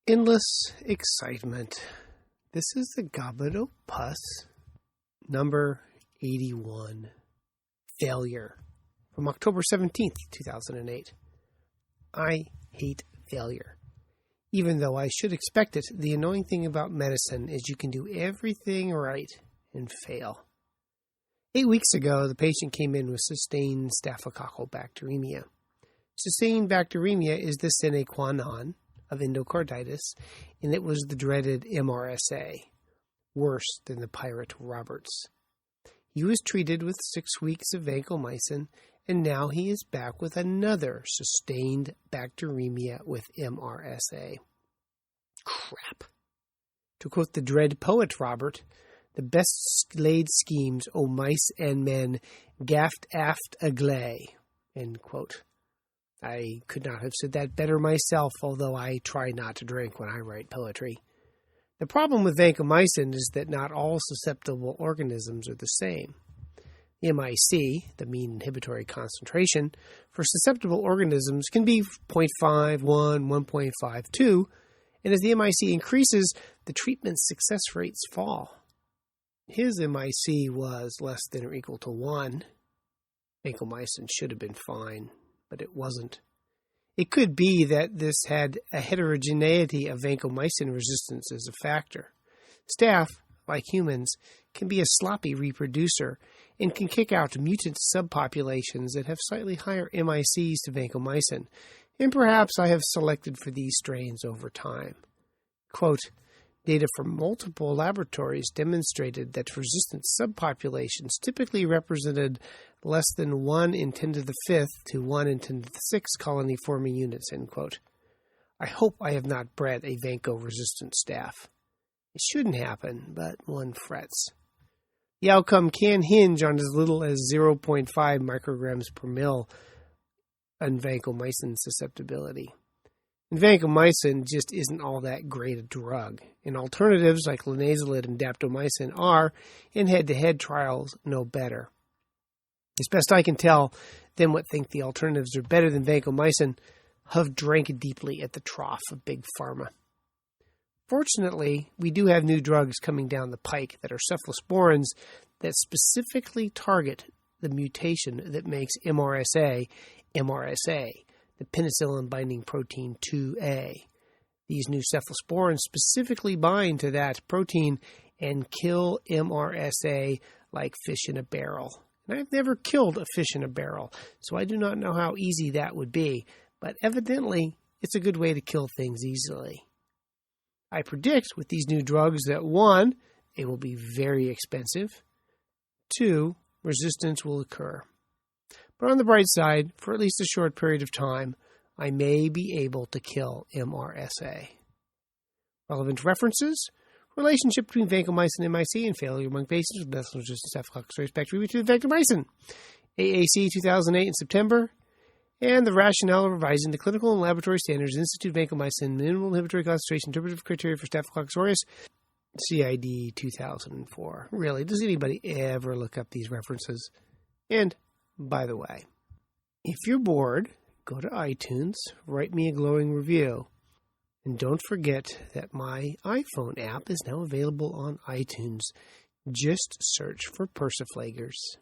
Endless excitement. This is the Gobbet Pus, number 81. Failure. From October 17th, 2008. I hate failure. Even though I should expect it, the annoying thing about medicine is you can do everything right and fail. 8 weeks ago, the patient came in with sustained staphylococcal bacteremia. Sustained bacteremia is the sine qua non of endocarditis, and it was the dreaded MRSA, worse than the pirate Roberts. He was treated with 6 weeks of vancomycin, and now he is back with another sustained bacteremia with MRSA. Crap. To quote the dread poet Robert, the best laid schemes, o mice and men, gaffed aft agley, end quote. I could not have said that better myself, although I try not to drink when I write poetry. The problem with vancomycin is that not all susceptible organisms are the same. The MIC, the mean inhibitory concentration, for susceptible organisms can be 0.51, 1.52, and as the MIC increases, the treatment success rates fall. His MIC was less than or equal to 1. Vancomycin should have been fine, but it wasn't. It could be that this had a heterogeneity of vancomycin resistance as a factor. Staph, like humans, can be a sloppy reproducer and can kick out mutant subpopulations that have slightly higher MICs to vancomycin, and perhaps I have selected for these strains over time. Quote, data from multiple laboratories demonstrated that resistant subpopulations typically represented less than 1 in 10 to the 5th to 1 in 10 to the 6th colony-forming units, end quote. I hope I have not bred a vanco-resistant staph. It shouldn't happen, but one frets. The outcome can hinge on as little as 0.5 micrograms per mil on vancomycin susceptibility. And vancomycin just isn't all that great a drug, and alternatives like linezolid and daptomycin are, in head-to-head trials, no better. As best I can tell, them what think the alternatives are better than vancomycin have drank deeply at the trough of big pharma. Fortunately, we do have new drugs coming down the pike that are cephalosporins that specifically target the mutation that makes MRSA, the penicillin-binding protein 2A. These new cephalosporins specifically bind to that protein and kill MRSA like fish in a barrel. And I've never killed a fish in a barrel, so I do not know how easy that would be, but evidently it's a good way to kill things easily. I predict with these new drugs that 1, they will be very expensive, 2, resistance will occur. But on the bright side, for at least a short period of time, I may be able to kill MRSA. Relevant references: relationship between vancomycin and MIC and failure among patients with methicillin-resistant staphylococcus bacteria to vancomycin. AAC 2008 in September. And the rationale of revising the clinical and laboratory standards institute vancomycin minimal inhibitory concentration interpretive criteria for Staphylococcus aureus, CID 2004. Really, does anybody ever look up these references? And, by the way, if you're bored, go to iTunes, write me a glowing review. And don't forget that my iPhone app is now available on iTunes. Just search for Persiflagers.